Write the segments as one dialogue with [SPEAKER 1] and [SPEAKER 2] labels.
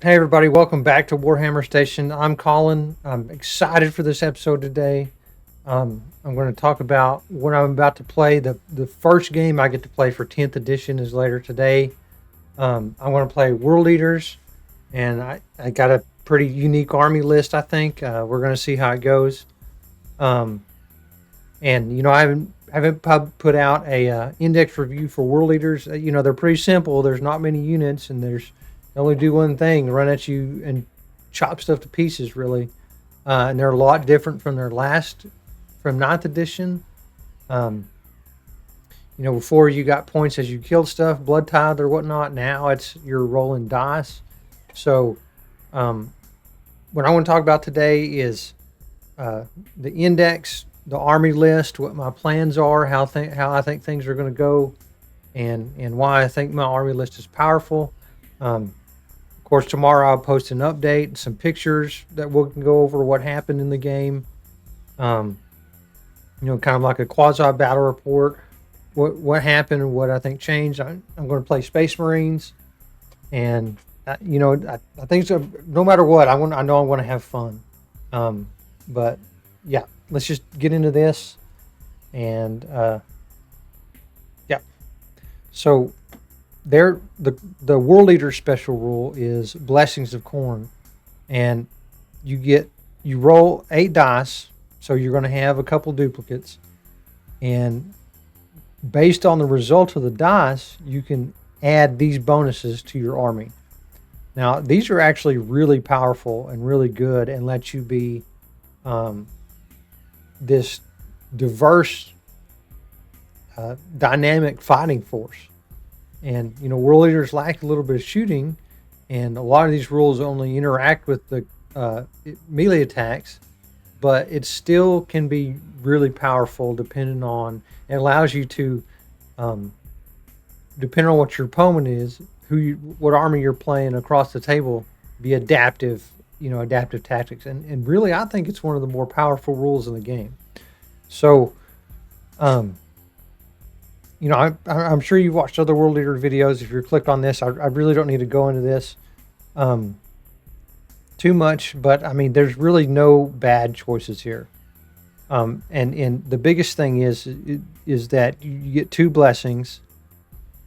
[SPEAKER 1] Hey everybody, welcome back to Warhammer Station. I'm Colin. I'm excited for this episode today. I'm going to talk about what I'm about to play. The first game I get to play for 10th edition is later today. I'm going to play World Leaders, and I got a pretty unique army list, I think. We're going to see how it goes. Um, and I haven't put out a index review for World Leaders. They're pretty simple. There's not many units, and they only do one thing: run at you and chop stuff to pieces. Really, and they're a lot different from their last from ninth edition. Um, Before you got points as you killed stuff, blood tithe or whatnot. Now it's you're rolling dice. So, um, what I want to talk about today is the index, the army list, what my plans are, how I think things are going to go, and why I think my army list is powerful. Of course, tomorrow I'll post an update, some pictures that we can go over what happened in the game. Um, kind of like a quasi battle report, what happened and what I think changed. I'm going to play Space Marines, and I think so. No matter what, I know I want to have fun. Um, but yeah, let's just get into this, and yeah. So there, the World Leader special rule is Blessings of Corn, and you roll 8 dice, so you're going to have a couple duplicates, and based on the result of the dice, you can add these bonuses to your army. Now, these are actually really powerful and really good, and let you be um, this diverse, dynamic fighting force. And world leaders lack a little bit of shooting, and a lot of these rules only interact with the melee attacks, but it still can be really powerful depending on. It allows you to, um, depending on what your opponent is, what army you're playing across the table, be adaptive. Adaptive tactics, and really, I think it's one of the more powerful rules in the game. So, um, I'm sure you've watched other World Leader videos. If you're clicked on this, I really don't need to go into this um, too much, but I mean, there's really no bad choices here. And the biggest thing is that you get two blessings,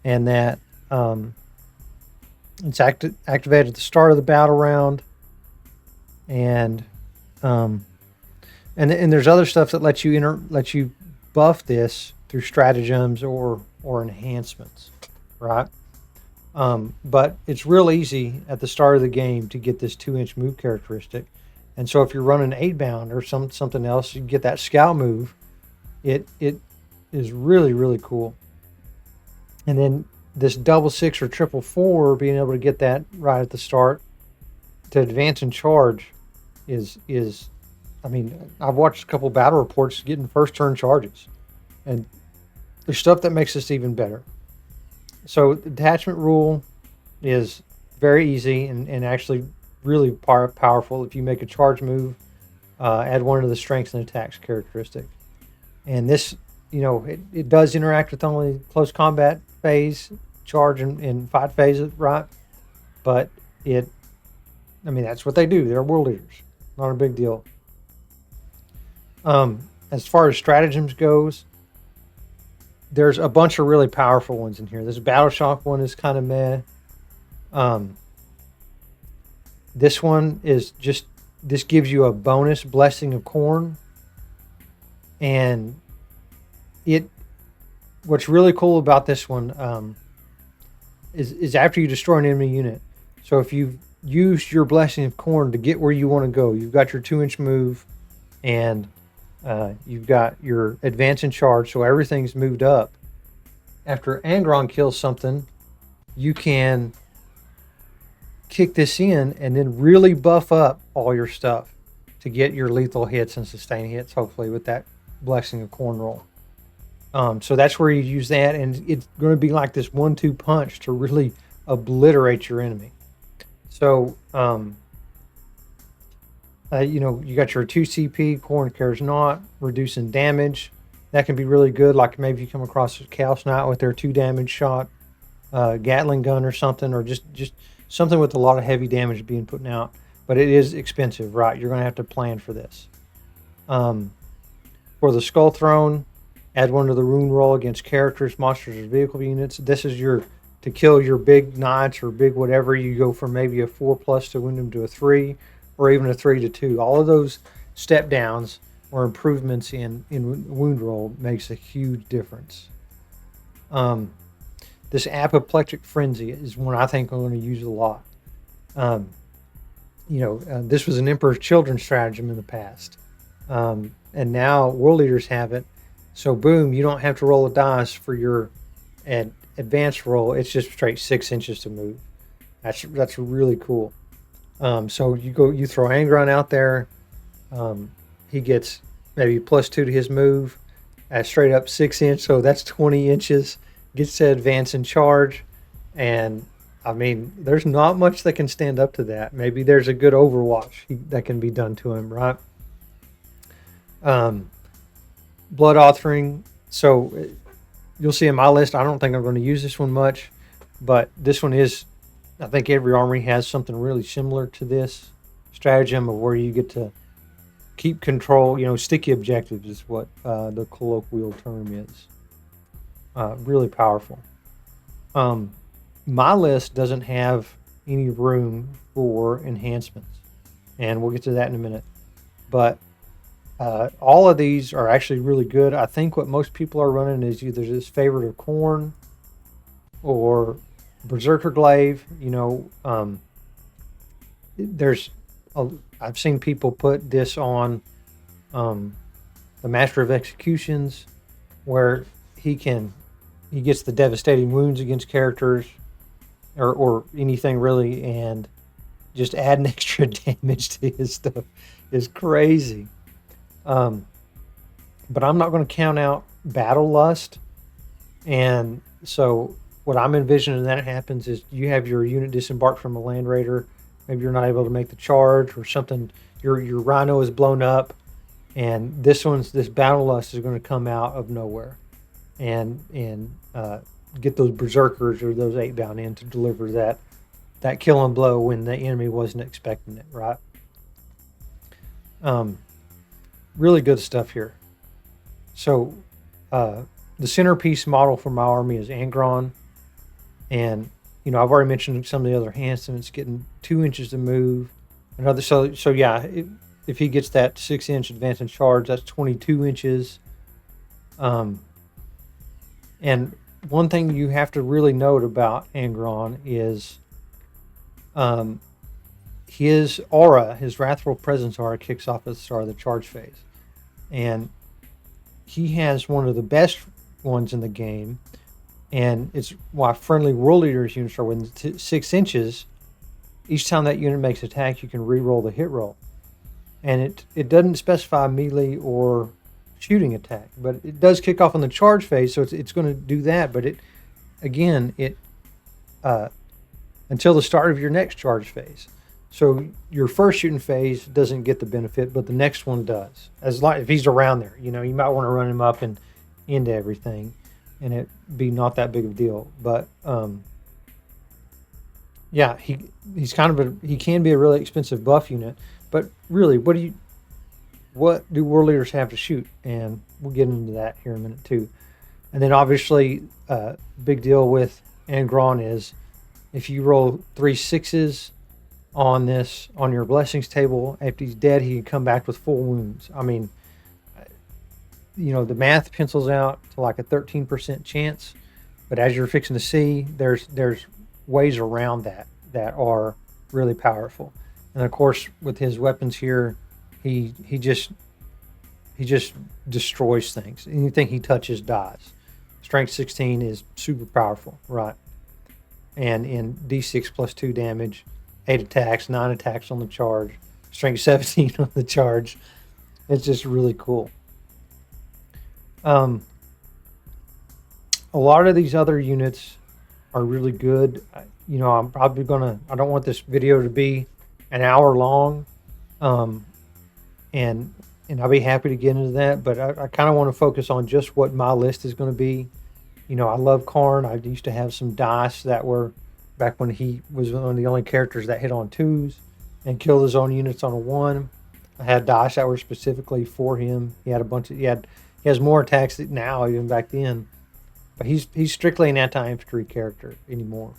[SPEAKER 1] and that it's activated at the start of the battle round, and um, and there's other stuff that lets you buff this through stratagems or enhancements, right? But it's real easy at the start of the game to get this 2-inch move characteristic, and so if you're running 8 bound or something else, you get that scout move. It is really really cool. And then this double six or triple four, being able to get that right at the start to advance and charge is I mean, I've watched a couple battle reports getting first turn charges, and there's stuff that makes this even better. So the detachment rule is very easy and actually really powerful. If you make a charge move, add one to the strengths and attacks characteristic. And this, it does interact with only close combat phase, charge and fight phases, right? But that's what they do. They're world leaders. Not a big deal. As far as stratagems goes, there's a bunch of really powerful ones in here. This battle shock one is kind of meh. Um, this one is just this gives you a bonus blessing of corn, and it. What's really cool about this one is after you destroy an enemy unit. So if you use your blessing of corn to get where you want to go, you've got your 2-inch move, and you've got your advance and charge, so everything's moved up. After Angron kills something, you can kick this in and then really buff up all your stuff to get your lethal hits and sustain hits, hopefully, with that blessing of corn roll. So that's where you use that, and it's going to be like this 1-2 punch to really obliterate your enemy. So, you got your 2 CP, Corn Cares Not, reducing damage. That can be really good. Like maybe you come across a Chaos Knight with their 2 damage shot, Gatling gun or something, or just something with a lot of heavy damage being put out, but it is expensive, right? You're going to have to plan for this. Um, for the Skull Throne, add one to the rune roll against characters, monsters, or vehicle units. This is your to kill your big knights or big whatever. You go from maybe a 4+ to win them to a 3, or even a 3 to 2. All of those step downs or improvements in wound roll makes a huge difference. This apoplectic frenzy is one I think I'm going to use a lot. This was an Emperor's Children stratagem in the past. And now World Eaters have it. So boom, you don't have to roll a dice for your advanced roll. It's just straight 6 inches to move. That's really cool. So you throw Angron out there. He gets maybe +2 to his move at straight up 6 inch. So that's 20 inches. Gets to advance and charge. And I mean, there's not much that can stand up to that. Maybe there's a good Overwatch that can be done to him, right? Blood Authoring. So you'll see in my list, I don't think I'm going to use this one much, but this one is, I think every armory has something really similar to this stratagem of where you get to keep control. Sticky objectives is what the colloquial term is. Really powerful. My list doesn't have any room for enhancements, and we'll get to that in a minute. But all of these are actually really good. I think what most people are running is either this Favorite of Corn or Berserker Glaive. I've seen people put this on the Master of Executions, where he gets the devastating wounds against characters or anything really, and just adding extra damage to his stuff is crazy. But I'm not going to count out Battle Lust. And so what I'm envisioning that happens is you have your unit disembark from a land raider. Maybe you're not able to make the charge or something. Your rhino is blown up, and this Battle Lust is going to come out of nowhere and get those berserkers or those 8-bound in to deliver that killing blow when the enemy wasn't expecting it, right? Really good stuff here. So the centerpiece model for my army is Angron, and I've already mentioned some of the other enhancements, getting 2 inches to move. If he gets that 6-inch advance and charge, that's 22 inches. And one thing you have to really note about Angron is his aura, his Wrathful Presence aura, kicks off at the start of the charge phase. And he has one of the best ones in the game. And it's why friendly World Eaters units are within 6 inches. Each time that unit makes attack, you can re-roll the hit roll. And it doesn't specify melee or shooting attack, but it does kick off on the charge phase, so it's going to do that. But until the start of your next charge phase. So your first shooting phase doesn't get the benefit, but the next one does. If he's around there, you might want to run him up and into everything, and it be not that big of a deal. But he's he can be a really expensive buff unit. But really, what do World Leaders have to shoot? And we'll get into that here in a minute too. And then obviously, big deal with Angron is if you roll 3 6s on your blessings table, after he's dead, he can come back with full wounds. I mean, the math pencils out to like a 13% chance, but as you're fixing to see, there's ways around that are really powerful. And of course, with his weapons here, he just destroys things. Anything he touches dies. Strength 16 is super powerful, right? And in D6 plus 2 damage, 8 attacks, 9 attacks on the charge, strength 17 on the charge. It's just really cool. A lot of these other units are really good. I'm probably I don't want this video to be an hour long. And I'll be happy to get into that, but I kind of want to focus on just what my list is going to be. I love Karn. I used to have some dice that were back when he was one of the only characters that hit on twos and killed his own units on a one. I had dice that were specifically for him. He had a bunch of he has more attacks now even back then, but he's strictly an anti-infantry character anymore,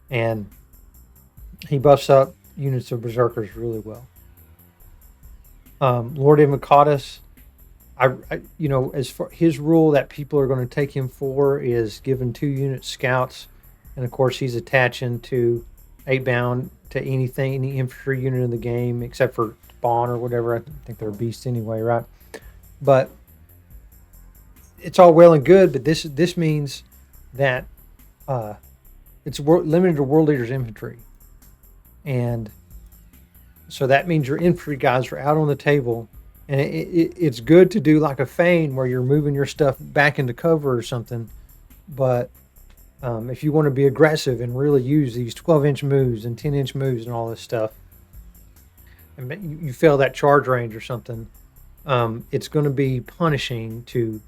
[SPEAKER 1] and he buffs up units of berserkers really well. Lord Invocatus, as far his rule that people are going to take him for is given 2 unit scouts, and of course he's attaching to 8 bound to any infantry unit in the game except for Spawn or whatever. I think they're beasts anyway, right? But it's all well and good, but this means that it's limited to World Leaders infantry, and so that means your infantry guys are out on the table, and it's good to do like a feign where you're moving your stuff back into cover or something. But if you want to be aggressive and really use these 12-inch moves and 10-inch moves and all this stuff, and you fail that charge range or something, it's going to be punishing to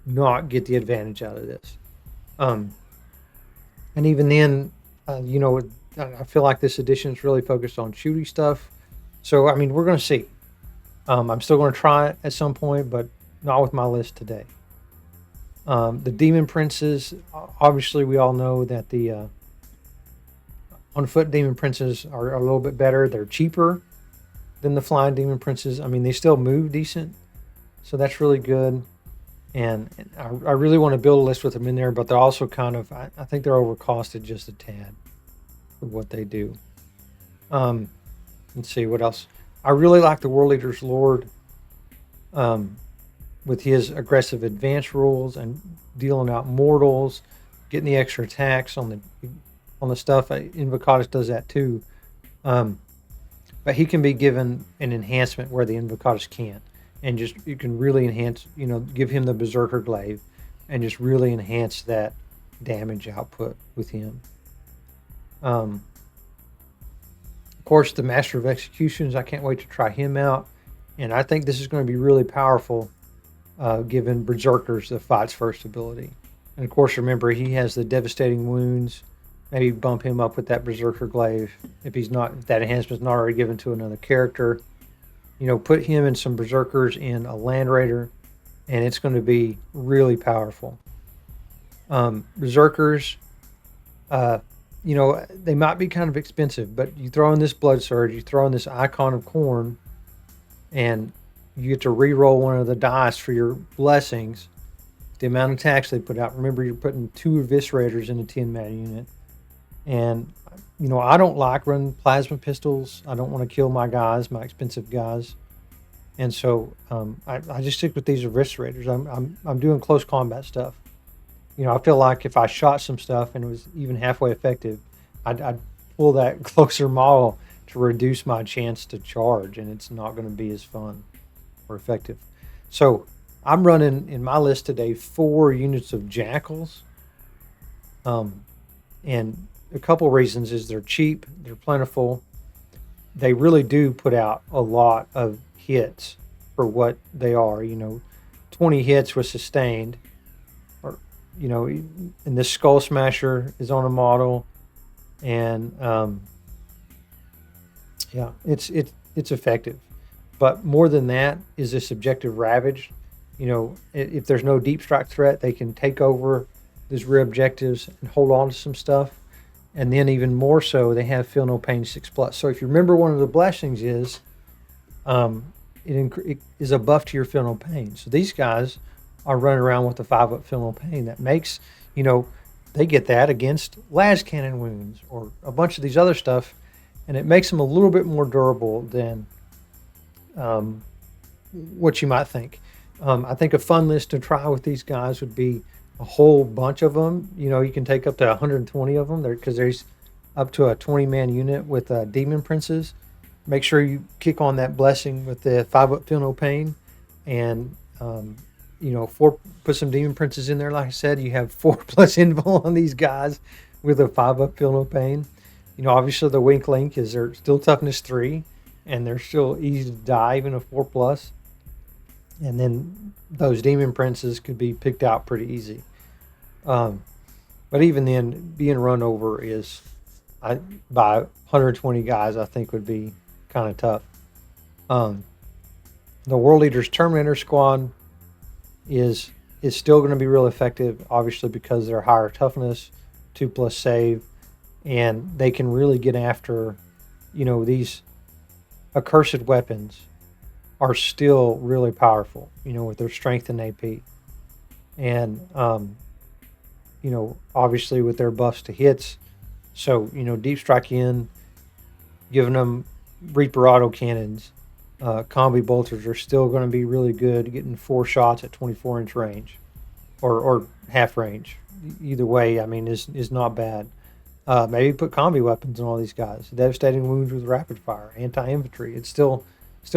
[SPEAKER 1] not get the advantage out of this. And even then, I feel like this edition is really focused on shooty stuff. So, I mean, we're going to see. I'm still going to try it at some point, but not with my list today. The Demon Princes, obviously we all know that the on foot Demon Princes are a little bit better. They're cheaper than the Flying Demon Princes. I mean, they still move decent, so that's really good. And I really want to build a list with them in there, but they're also kind of, I think they're overcosted just a tad for what they do. Let's see what else. I really like the World Leaders Lord with his aggressive advance rules and dealing out mortals, getting the extra attacks on the stuff. Invocatus does that too. But he can be given an enhancement where the Invocatus can't. And just, you can really enhance, give him the Berserker Glaive and just really enhance that damage output with him. Of course, the Master of Executions, I can't wait to try him out. And I think this is going to be really powerful, given Berserkers the Fight's First ability. And of course, remember, he has the Devastating Wounds. Maybe bump him up with that Berserker Glaive if that enhancement's not already given to another character. Put him and some Berserkers in a Land Raider, and it's going to be really powerful. Berserkers, they might be kind of expensive, but you throw in this Blood Surge, you throw in this Icon of Corn, and you get to re-roll one of the dice for your blessings. The amount of attacks they put out. Remember, you're putting 2 Eviscerators in a 10-man unit. And I don't like running plasma pistols. I don't want to kill my guys, my expensive guys, and so I just stick with these Eviscerators. I'm doing close combat stuff. I feel like if I shot some stuff and it was even halfway effective, I'd pull that closer model to reduce my chance to charge, and it's not going to be as fun or effective. So I'm running in my list today 4 units of Jackals, and a couple reasons is they're cheap, they're plentiful. They really do put out a lot of hits for what they are. 20 hits with sustained, or and this Skull Smasher is on a model, and it's effective. But more than that is this Objective Ravage. If there's no deep strike threat, they can take over these rear objectives and hold on to some stuff. And then even more so, they have Feel No Pain 6+. So if you remember, one of the blessings is it is a buff to your Feel No Pain. So these guys are running around with the 5-up Feel No Pain. That makes, they get that against las cannon wounds or a bunch of these other stuff. And it makes them a little bit more durable than what you might think. I think a fun list to try with these guys would be a whole bunch of them. You can take up to 120 of them there, because there's up to a 20-man unit with Demon Princes. Make sure you kick on that blessing with the 5-up Feel No Pain, and 4, put some Demon Princes in there. Like I said, you have 4+ invul on these guys with a 5-up Feel No Pain. Obviously the Wink Link is they're still toughness 3, and they're still easy to die, even a 4+. And then those Demon Princes could be picked out pretty easy. But even then, being run over is I by 120 guys, I think would be kind of tough. Um, the World Leaders Terminator Squad is is still going to be real effective, obviously because they're higher toughness, 2+ save, and they can really get after, these accursed weapons are still really powerful, with their strength and AP. And, obviously with their buffs to hits. So, Deep Strike in, giving them Reaper auto cannons, combi bolters are still going to be really good, getting 4 shots at 24-inch range or half range. Either way, I mean, is not bad. Maybe put combi weapons on all these guys. Devastating wounds with rapid fire, anti-infantry. It's still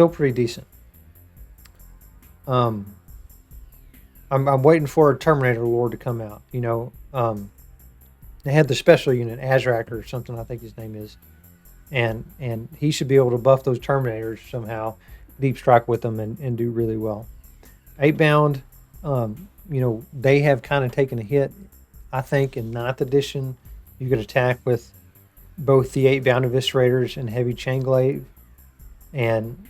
[SPEAKER 1] pretty decent. Um, I'm waiting for a Terminator Lord to come out. They had the special unit Azrak or something, I think his name is, and he should be able to buff those Terminators somehow, deep strike with them, and do really well. 8-bound, they have kind of taken a hit. I think in 9th edition, you could attack with both the 8-bound eviscerators and heavy chain glaive, and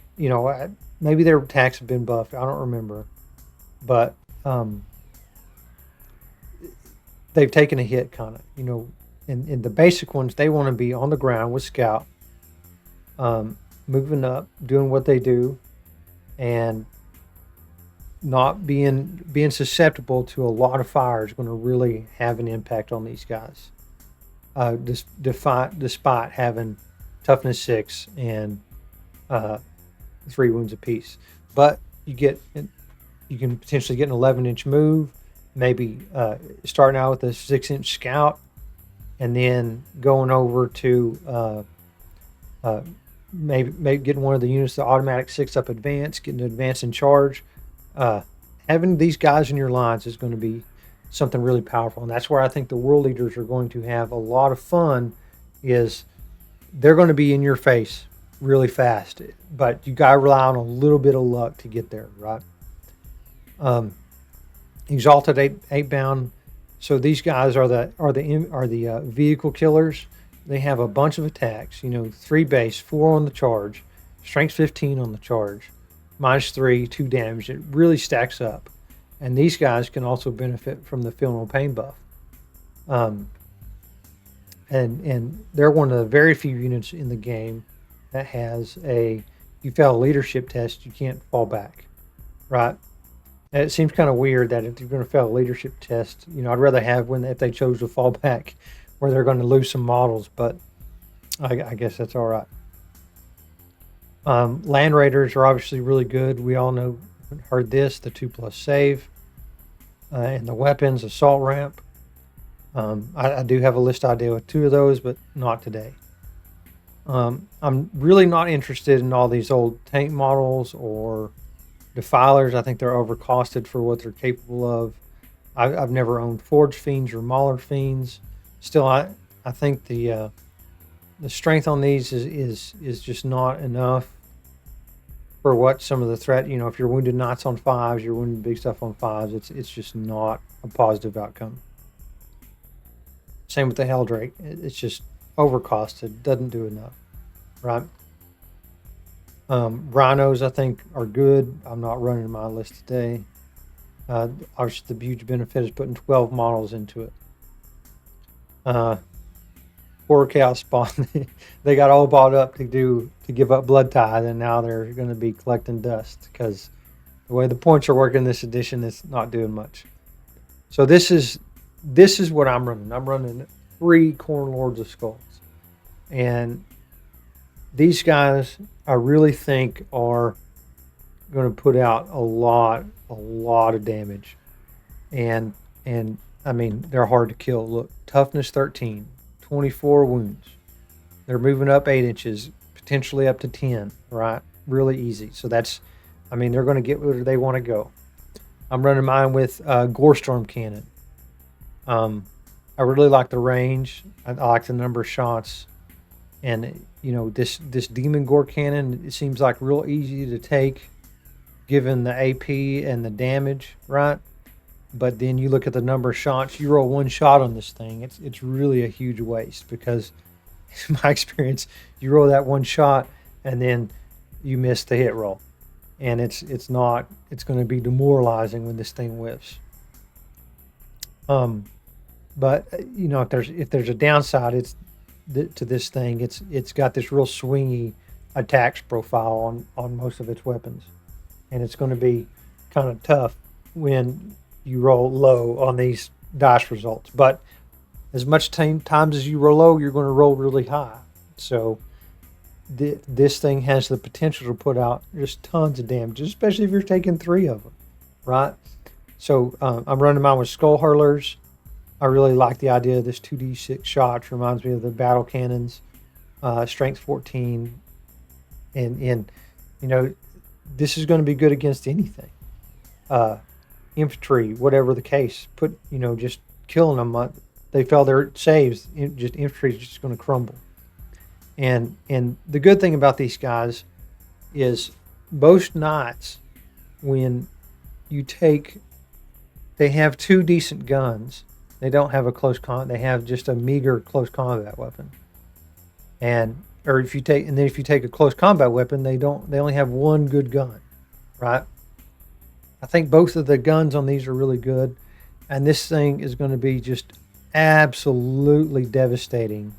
[SPEAKER 1] maybe their attacks have been buffed. I don't remember, but they've taken a hit, kind of. In the basic ones, they want to be on the ground with scout, moving up, doing what they do, and not being susceptible to a lot of fire is going to really have an impact on these guys. Despite having toughness 6 and 3 wounds apiece, but you can potentially get an 11-inch move, maybe starting out with a 6-inch scout, and then going over to maybe getting one of the units, the automatic 6-up advance, getting an advance in charge. Having these guys in your lines is going to be something really powerful, and that's where I think the World Leaders are going to have a lot of fun. Is they're going to be in your face really fast, but you got to rely on a little bit of luck to get there, right? Exalted 8-bound. So these guys are the vehicle killers. They have a bunch of attacks. 3 base, 4 on the charge, strength 15 on the charge, -3, 2 damage. It really stacks up, and these guys can also benefit from the Feel No Pain buff. And they're one of the very few units in the game that has you fail a leadership test, you can't fall back, right? And it seems kind of weird that if you're going to fail a leadership test, I'd rather have if they chose to fall back, where they're going to lose some models, but I guess that's all right. Land Raiders are obviously really good. We all heard this, the 2+ save, and the weapons, assault ramp. I do have a list idea with 2 of those, but not today. I'm really not interested in all these old tank models or defilers. I think they're overcosted for what they're capable of. I've never owned Forge Fiends or Mauler Fiends. Still, I think the strength on these is just not enough for what some of the threat. If you're wounded knights on 5s, you're wounded big stuff on 5s. It's just not a positive outcome. Same with the Helldrake. It's just overcosted. Doesn't do enough, right? Rhinos, I think, are good. I'm not running my list today. Obviously, the huge benefit is putting 12 models into it. Poor Chaos Spawn, they got all bought up to give up Blood Tithe, and now they're going to be collecting dust because the way the points are working this edition is not doing much. So this is what I'm running. I'm running 3 Corn Lords of Skulls, and these guys I really think are going to put out a lot of damage, and I mean, they're hard to kill. Look, toughness 13, 24 wounds. They're moving up 8 inches, potentially up to 10, right? Really easy. So they're going to get where they want to go. I'm running mine with Gorestorm Cannon. I really like the range. I like the number of shots. And, this Demon Gore Cannon, it seems like real easy to take given the AP and the damage, right? But then you look at the number of shots, you roll 1 shot on this thing, it's really a huge waste because in my experience, you roll that one shot and then you miss the hit roll, and it's not it's going to be demoralizing when this thing whiffs. Um, but if there's a downside, to this thing. It's got this real swingy attacks profile on most of its weapons, and it's going to be kind of tough when you roll low on these dice results. But as much times as you roll low, you're going to roll really high. So this thing has the potential to put out just tons of damage, especially if you're taking three of them, right? So I'm running mine with skull hurlers. I really like the idea of this 2d6 shots. Reminds me of the battle cannons, strength 14, and this is going to be good against anything. Infantry, whatever the case, just killing them. They fail their saves. Just infantry is just going to crumble. And the good thing about these guys is most knights, when you take, they have two decent guns. They don't have a they have just a meager close combat weapon. If you take a close combat weapon, they only have one good gun, right? I think both of the guns on these are really good, and this thing is going to be just absolutely devastating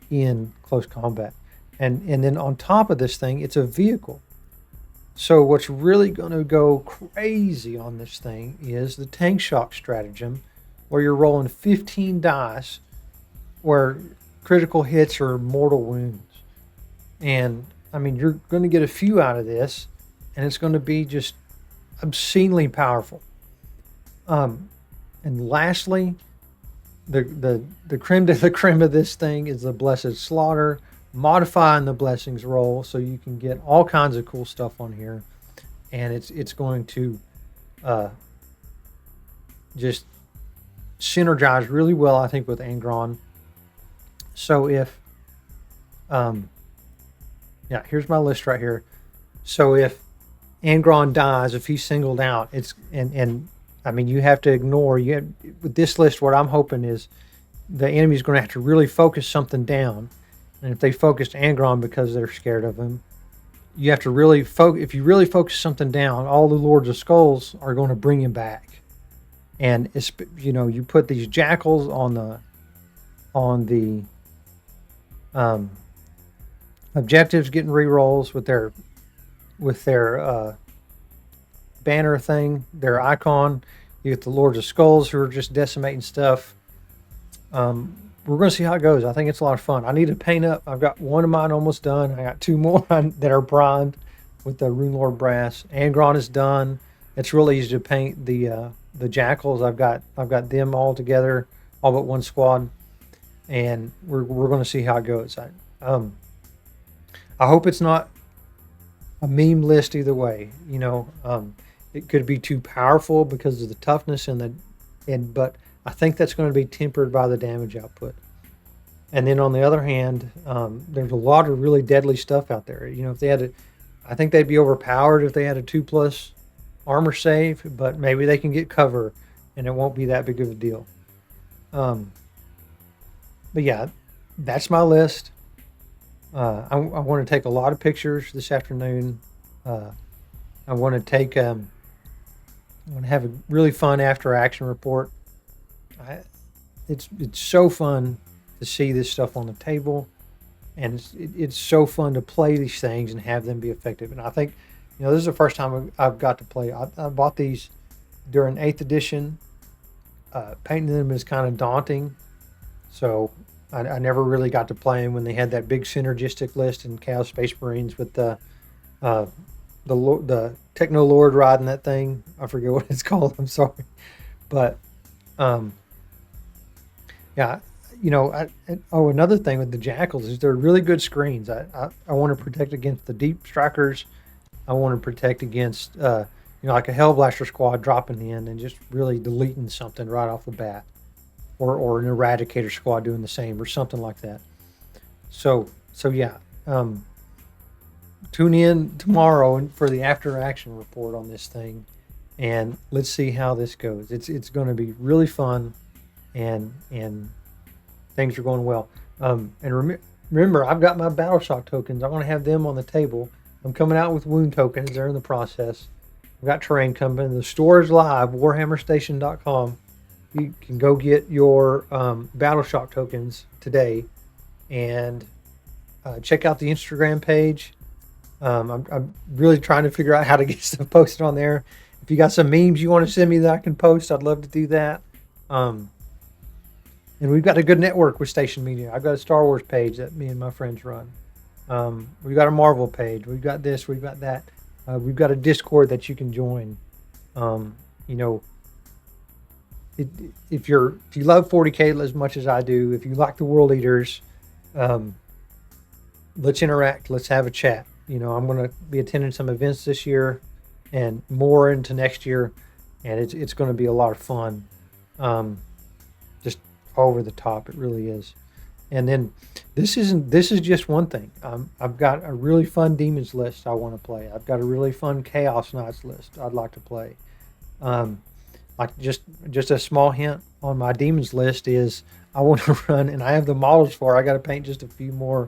[SPEAKER 1] in close combat. And then on top of this thing, it's a vehicle. So what's really going to go crazy on this thing is the tank shock stratagem, where you're rolling 15 dice, where critical hits are mortal wounds. And I mean, you're going to get a few out of this, and it's going to be just obscenely powerful. And lastly, the creme de la creme of this thing is the Blessed Slaughter, modifying the blessings roll so you can get all kinds of cool stuff on here, and it's going to just synergize really well, I think, with Angron. So here's my list right here. So if Angron dies, if he's singled out, I mean, you have to ignore, with this list, what I'm hoping is the enemy's going to have to really focus something down. And if they focused Angron because they're scared of him, you have to really if you really focus something down, all the Lords of Skulls are going to bring him back. And you put these jackals on the objectives, getting rerolls with their banner thing, their icon. You get the Lords of Skulls who are just decimating stuff. We're going to see how it goes. I think it's a lot of fun. I need to paint up. I've got one of mine almost done. I got two more that are primed with the Rune Lord brass. Angron is done. It's really easy to paint the jackals. I've got them all together, all but one squad, and we're going to see how it goes. I hope it's not a meme list either way. It could be too powerful because of the toughness but I think that's going to be tempered by the damage output. And then on the other hand, there's a lot of really deadly stuff out there. If they had I think they'd be overpowered if they had a 2+ armor save, but maybe they can get cover and it won't be that big of a deal. But yeah, that's my list. I want to take a lot of pictures this afternoon. I want to take, I'm going to have a really fun after action report. It's so fun to see this stuff on the table, and it's so fun to play these things and have them be effective. And I think, this is the first time I've got to play. I bought these during 8th edition. Painting them is kind of daunting, so I never really got to play them when they had that big synergistic list in Chaos Space Marines with the Techno Lord riding that thing. I forget what it's called. I'm sorry, but yeah, another thing with the jackals is they're really good screens. I want to protect against the deep strikers. I want to protect against like a Hellblaster squad dropping in and just really deleting something right off the bat, or an Eradicator squad doing the same, or something like that. So yeah, tune in tomorrow for the after action report on this thing, and let's see how this goes. It's going to be really fun, and things are going well. And remember, I've got my battle shock tokens. I want to have them on the table. I'm coming out with wound tokens. They're in the process. I've got terrain coming. The store is live, warhammerstation.com. You can go get your battle shock tokens today, and check out the Instagram page. I'm really trying to figure out how to get stuff posted on there. If you got some memes you want to send me that I can post, I'd love to do that. And we've got a good network with Station Media. I've got a Star Wars page that me and my friends run. We've got a Marvel page. We've got this. We've got that. We've got a Discord that you can join. You know, if you love 40K as much as I do, if you like the World Eaters, let's interact. Let's have a chat. You know, I'm going to be attending some events this year and more into next year, and it's going to be a lot of fun. Just over the top, it really is. And then this is just one thing. I've got a really fun Demons list I want to play. I've got a really fun Chaos Knights list I'd like to play. Like just a small hint on my Demons list is I want to run, and I have the models for. I got to paint just a few more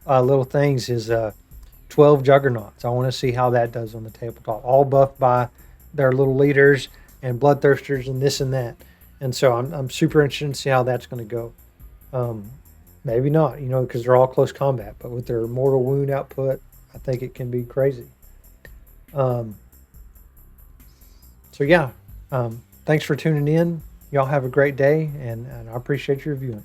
[SPEAKER 1] little things. Is 12 Juggernauts. I want to see how that does on the tabletop. All buffed by their little leaders and Bloodthirsters and this and that. And so I'm super interested to see how that's going to go. Maybe not, you know, because they're all close combat. But with their mortal wound output, I think it can be crazy. So yeah, thanks for tuning in. Y'all have a great day, and I appreciate your viewing.